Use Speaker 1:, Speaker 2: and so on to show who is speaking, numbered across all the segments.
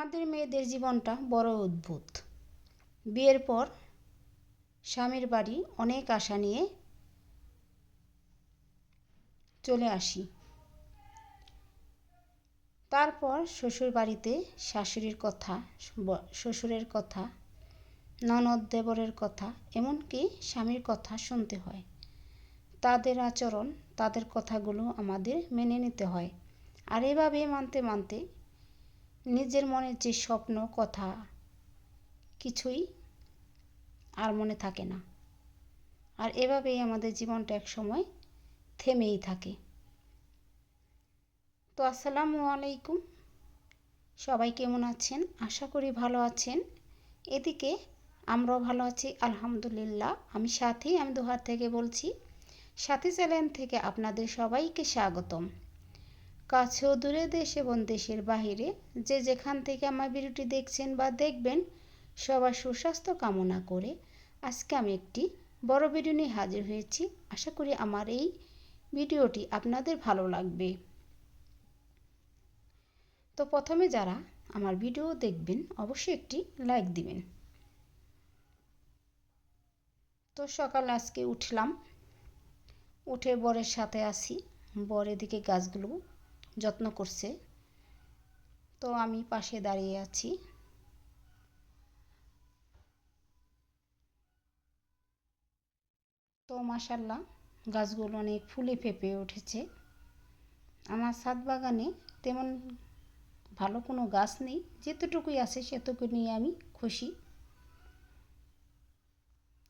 Speaker 1: আমাদের মেয়েদের জীবনটা বড় অদ্ভুত। বিয়ের পর স্বামীর বাড়ি অনেক আশা নিয়ে চলে আসি। তারপর শ্বশুর বাড়িতে শাশুড়ির কথা, শ্বশুরের কথা, ননদ দেবরের কথা, এমনকি স্বামীর কথা শুনতে হয়। তাদের আচরণ, তাদের কথাগুলো আমাদের মেনে নিতে হয়। আর এভাবে মানতে মানতে নিজের মনের যে স্বপ্ন, কথা কিছুই আর মনে থাকে না। আর এভাবেই আমাদের জীবনটা এক সময় থেমেই থাকে। তো আসসালামু আলাইকুম, সবাই কেমন আছেন? আশা করি ভালো আছেন। এদিকে আমরাও ভালো আছি আলহামদুলিল্লাহ। আমি দোহার থেকে বলছি। সাথী চ্যানেল থেকে আপনাদের সবাইকে স্বাগতম। কাছে ও দূরে, দেশ এবং দেশের বাহিরে যে যেখান থেকে আমার ভিডিওটি দেখছেন বা দেখবেন, সবার সুস্বাস্থ্য কামনা করে আজকে আমি একটি বড় ভিডিও নিয়ে হাজির হয়েছি। আশা করি আমার এই ভিডিওটি আপনাদের ভালো লাগবে। তো প্রথমে যারা আমার ভিডিও দেখবেন অবশ্যই একটি লাইক দিবেন। তো সকাল আজকে উঠলাম, উঠে বরের সাথে আসি। বর এদিকে গাছগুলো যত্ন করছে, তো আমি পাশে দাঁড়িয়ে আছি। তো মাশাল্লাহ গাছগুলো অনেক ফুলে ফেঁপে উঠেছে। আমার ছাদ বাগানে তেমন ভালো কোনো গাছ নেই, যেতটুকুই আছে সেটুকু নিয়ে আমি খুশি।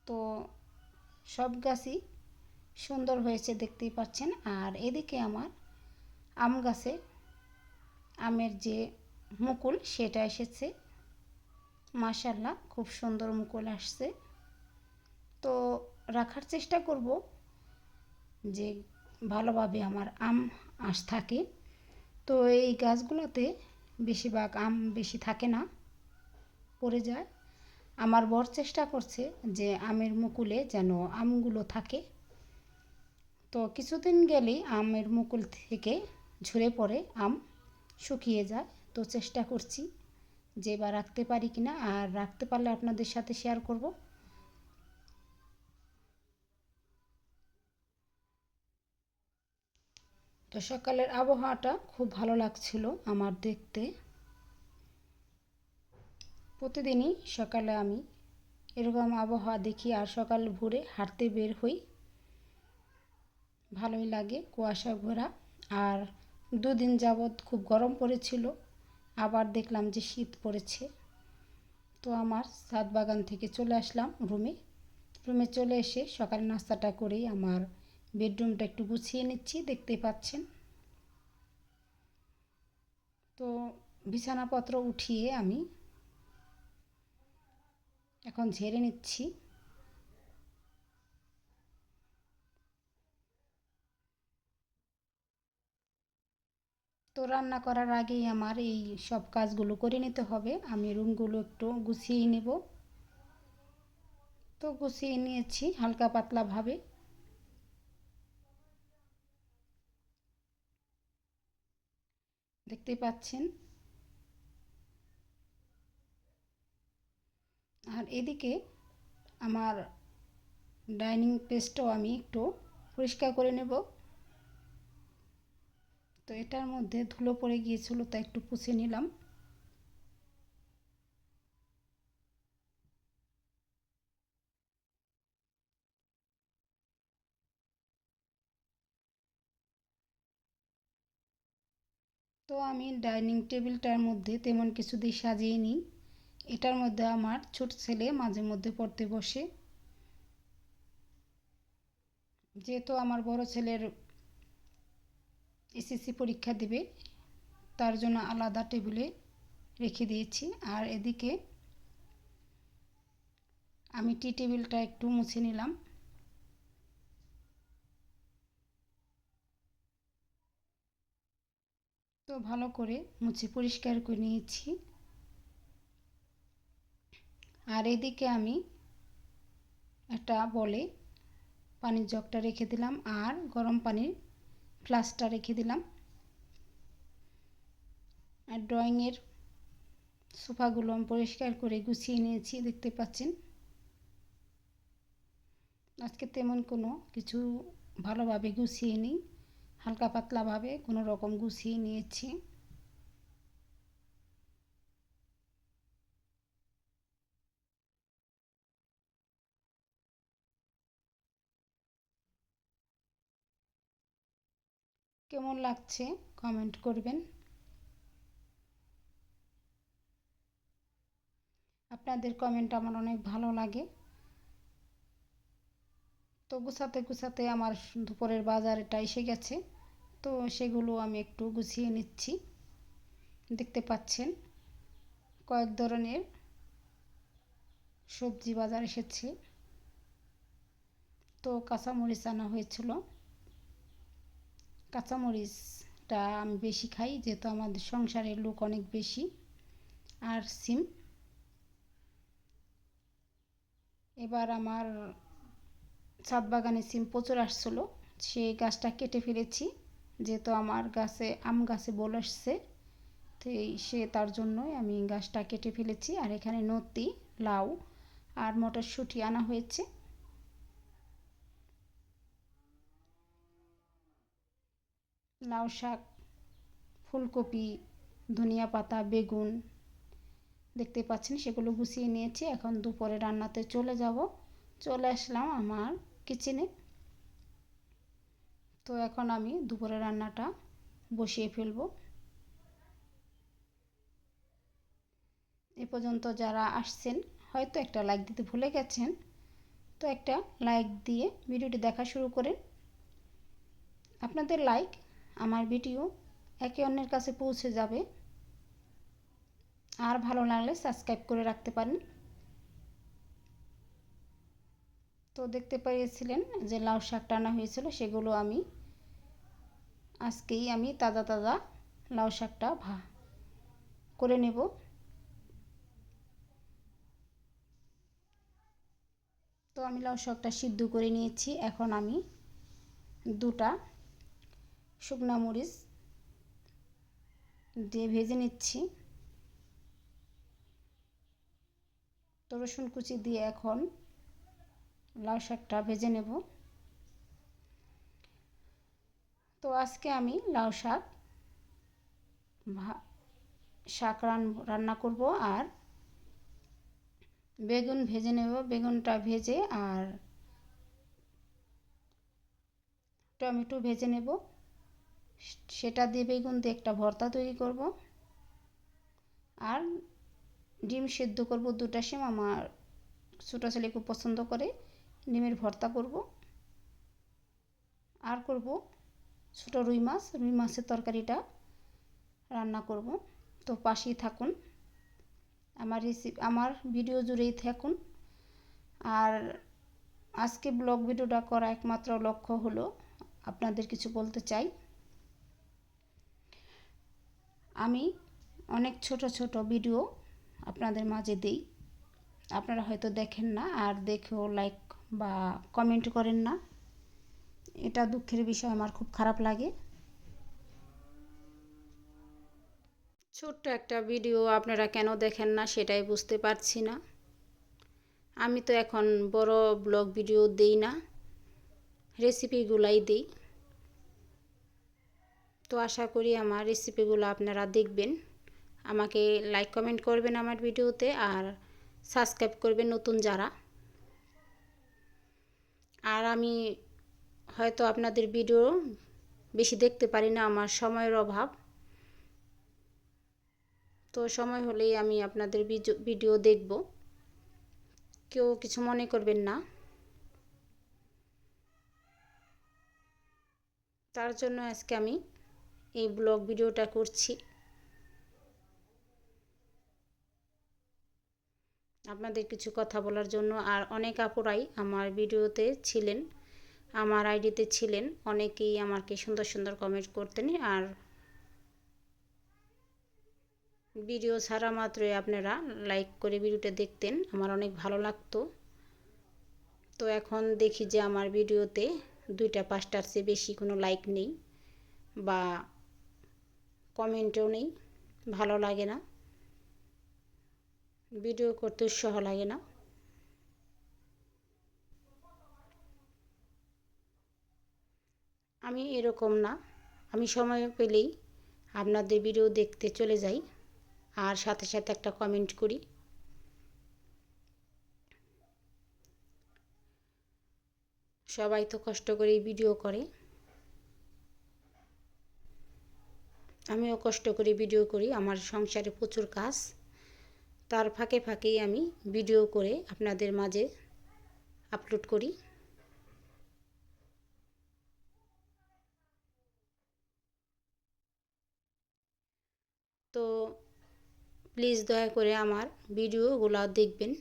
Speaker 1: তো সব গাছই সুন্দর হয়েছে দেখতেই পাচ্ছেন। আর এদিকে আমার আম গাছে আমের যে মুকুল সেটা এসেছে, মাশাল্লাহ খুব সুন্দর মুকুল আসছে। তো রাখার চেষ্টা করব যে ভালোভাবে আমার আম থাকে। তো এই গাছগুলোতে বেশিরভাগ আম বেশি থাকে না, পড়ে যায়। আমার বর চেষ্টা করছে যে আমের মুকুলে যেন আমগুলো থাকে। তো কিছুদিন গেলেই আমের মুকুল থেকে ঝরে পড়ে আম শুকিয়ে যায়। তো চেষ্টা করছি যে এবার রাখতে পারি কিনা, আর রাখতে পারলে আপনাদের সাথে শেয়ার করব। তো সকালের আবহাওয়াটা খুব ভালো লাগছিল আমার দেখতে। প্রতিদিনই সকালে আমি এরকম আবহাওয়া দেখি আর সকাল ভোরে হাঁটতে বের হই, ভালোই লাগে। কুয়াশা ভরা, আর দুদিন যাবৎ খুব গরম পড়েছিল, আবার দেখলাম যে শীত পড়েছে। তো আমার ছাদ বাগান থেকে চলে আসলাম রুমে চলে এসে সকালে নাস্তাটা করেই আমার বেডরুমটা একটু গুছিয়ে নিচ্ছি, দেখতেই পাচ্ছেন। তো বিছানাপত্র উঠিয়ে আমি এখন ঝেড়ে নিচ্ছি। তো রান্না করার আগেই আমার এই সব কাজগুলো করে নিতে হবে। আমি রুমগুলো একটু গুছিয়ে নেব। তো গুছিয়ে নিয়েছি হালকা পাতলাভাবে। দেখতেই পাচ্ছেন। আর এদিকে আমার ডাইনিং স্পেসটাও আমি একটু পরিষ্কার করে নেব। তো এটার মধ্যে ধুলো পড়ে গিয়েছিল, তাই একটু পুছে নিলাম। তো আমি ডাইনিং টেবিলটার মধ্যে তেমন কিছু দিয়ে সাজিয়ে নিই। এটার মধ্যে আমার ছোট ছেলে মাঝে মধ্যে পড়তে বসে। যেহেতু আমার বড় ছেলের এসএসসি পরীক্ষা দেবে, তার জন্য আলাদা টেবিলে রেখে দিয়েছি। আর এদিকে আমি টি টেবিলটা একটু মুছে নিলাম। তো ভালো করে মুছে পরিষ্কার করে নিয়েছি। আর এদিকে আমি একটা বলে পানির জগটা রেখে দিলাম, আর গরম পানির ফ্লাস্কটা রেখে দিলাম। আর ড্রয়িংয়ের সোফাগুলো আমি পরিষ্কার করে গুছিয়ে নিয়েছি, দেখতে পাচ্ছেন। আজকে তেমন কোনো কিছু ভালোভাবে গুছিয়ে নিই, হালকা পাতলাভাবে কোনো রকম গুছিয়ে নিয়েছি। কেমন লাগছে কমেন্ট করবেন। আপনাদের কমেন্ট আমার অনেক ভালো লাগে। তো গুছাতে গুছাতে আমার দুপুরের বাজারটা এসে গেছে, তো সেগুলো আমি একটু গুছিয়ে নিচ্ছি। দেখতে পাচ্ছেন কয়েক ধরনের সবজি বাজার এসেছে। তো কাঁচামরিচ আনা হয়েছিল। কাঁচামরিচটা আমি বেশি খাই, যেহেতু আমাদের সংসারের লোক অনেক বেশি। আর সিম, এবার আমার ছাদ বাগানে সিম প্রচুর আসছিলো, সেই গাছটা কেটে ফেলেছি, যেহেতু আমার গাছে আম গাছে বোল আসছে, তো তার জন্যই আমি গাছটা কেটে ফেলেছি। আর এখানে নতি, লাউ আর মটরশুঁটি আনা হয়েছে। লাউ শাক, ফুলকপি, ধনিয়া পাতা, বেগুন দেখতে পাচ্ছেন, সেগুলো গুছিয়ে নিয়েছি। এখন দুপুরে রান্নাতে চলে আসলাম আমার কিচেনে। তো এখন আমি দুপুরে রান্নাটা বসিয়ে ফেলবো। এ পর্যন্ত যারা আসছেন হয়তো একটা লাইক দিতে ভুলে গেছেন, তো একটা লাইক দিয়ে ভিডিওটি দেখা শুরু করেন। আপনাদের লাইক আমার ভিডিও একে অন্যের কাছে পৌঁছে যাবে। আর ভালো লাগলে সাবস্ক্রাইব করে রাখতে পারেন। তো দেখতে পেয়েছিলেন যে লাউ শাকটা আনা হয়েছিল, সেগুলো আজকেই আমি তাজা তাজা লাউ শাকটা করে নেব। তো আমি লাউ শাকটা সিদ্ধ করে নিয়েছি। এখন আমি দুটা শুকনা মরিচ দিয়ে ভেজে নিচ্ছি। তো রসুন কুচি দিয়ে এখন লাউ শাকটা ভেজে নেব। তো আজকে আমি লাউ শাক রান্না করব, আর বেগুন ভেজে নেব। বেগুনটা ভেজে আর টমেটো ভেজে নেব, সেটা দিয়ে বেগুন দিয়ে একটা ভর্তা তৈরি করব। আর ডিম সেদ্ধ করব, দুটা ডিম আমার ছোটো ছেলে খুব পছন্দ করে, ডিমের ভর্তা করব। আর করব ছোটো রুই মাছের তরকারিটা রান্না করব। তো পাশেই থাকুন, আমার ভিডিও জুড়েই থাকুন। আর আজকে ব্লগ ভিডিওটা করা একমাত্র লক্ষ্য হলো আপনাদের কিছু বলতে চাই। আমি অনেক ছোট ছোট ভিডিও আপনাদের মাঝে দিই, আপনারা হয়তো দেখেন না, আর দেখেও লাইক বা কমেন্ট করেন না। এটা দুঃখের বিষয়, আমার খুব খারাপ লাগে। ছোট্ট একটা ভিডিও আপনারা কেন দেখেন না সেটাই বুঝতে পারছি না। আমি তো এখন বড় ব্লগ ভিডিও দেই না, রেসিপিগুলাই দিই। তো আশা করি আমার রেসিপিগুলো আপনারা দেখবেন, আমাকে লাইক কমেন্ট করবেন আমার ভিডিওতে, আর সাবস্ক্রাইব করবেন নতুন যারা। আর আমি হয়তো আপনাদের ভিডিও বেশি দেখতে পারি না, আমার সময়ের অভাব। তো সময় হলেই আমি আপনাদের ভিডিও দেখব, কেউ কিছু মনে করবেন না। তার জন্য আজকে আমি এই ব্লগ ভিডিওটা করছি। আপনাদের কিছু কথা বলার জন্য। আর অনেক আপুরাই আমার ভিডিওতে ছিলেন, আমার আইডিতে ছিলেন, অনেকেই আমাকে সুন্দর সুন্দর কমেন্ট করতেন। আর ভিডিও ছাড়া মাত্রই আপনারা লাইক করে ভিডিওটা দেখতেন, আমার অনেক ভালো লাগতো। তো এখন দেখি যে আমার ভিডিওতে 2টা 5টার চেয়ে বেশি কোনো লাইক নেই বা কমেন্টও নেই, ভালো লাগে না। ভিডিও করতে উৎসাহ লাগে না। আমি এরকম না, আমি সময় পেলেই আপনাদের ভিডিও দেখতে চলে যাই আর সাথে সাথে একটা কমেন্ট করি। সবাই তো কষ্ট করেই ভিডিও করে, আমিও কষ্ট করে ভিডিও করি। আমার সংসারে প্রচুর কাজ, তার ফাঁকে ফাঁকেই আমি ভিডিও করে আপনাদের মাঝে আপলোড করি। তো প্লিজ দয়া করে আমার ভিডিওগুলো দেখবেন।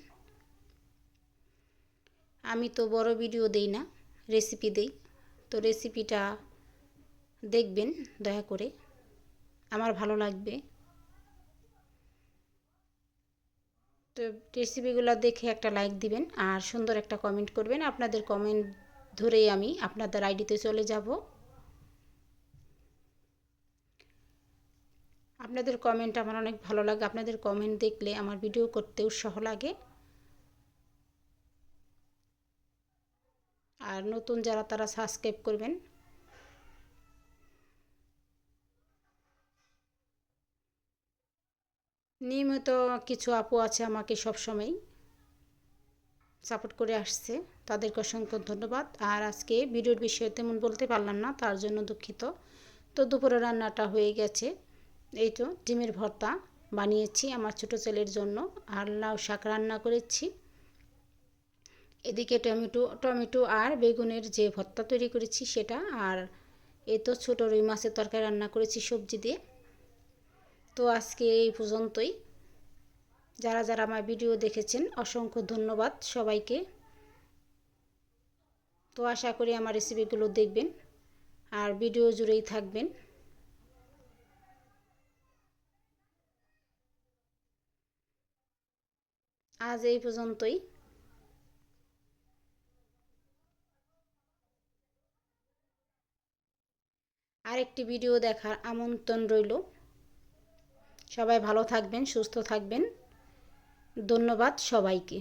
Speaker 1: আমি তো বড় ভিডিও দেই না, রেসিপি দেই, তো রেসিপিটা দেখবেন দয়া করে, আমার ভালো লাগবে। তো রেসিপিগুলো দেখে একটা লাইক দিবেন আর সুন্দর একটা কমেন্ট করবেন। আপনাদের কমেন্ট ধরেই আমি আপনাদের আইডিতে চলে যাব। আপনাদের কমেন্ট আমার অনেক ভালো লাগে, আপনাদের কমেন্ট দেখলে আমার ভিডিও করতে উৎসাহ লাগে। আর নতুন যারা তারা সাবস্ক্রাইব করবেন। নিয়মিত কিছু আপু আছে আমাকে সবসময় সাপোর্ট করে আসছে, তাদেরকে অসংখ্য ধন্যবাদ। আর আজকে ভিডিওর বিষয়ে তেমন বলতে পারলাম না, তার জন্য দুঃখিত। তো দুপুরে রান্নাটা হয়ে গেছে, এই তো ডিমের ভর্তা বানিয়েছি আমার ছোটো ছেলের জন্য, আর লাউ শাক রান্না করেছি। এদিকে টমেটো আর বেগুনের যে ভর্তা তৈরি করেছি সেটা, আর এই তো ছোটো রুই মাছের তরকারি রান্না করেছি সবজি দিয়ে। তো আজকে এই পর্যন্তই। যারা যারা আমার ভিডিও দেখেছেন অসংখ্য ধন্যবাদ সবাইকে। তো আশা করি আমার রেসিপিগুলো দেখবেন আর ভিডিও জুড়েই থাকবেন। আজ এই পর্যন্তই। আরেকটি ভিডিও দেখার আমন্ত্রণ রইল। সবাই ভালো থাকবেন, সুস্থ থাকবেন। ধন্যবাদ সবাইকে।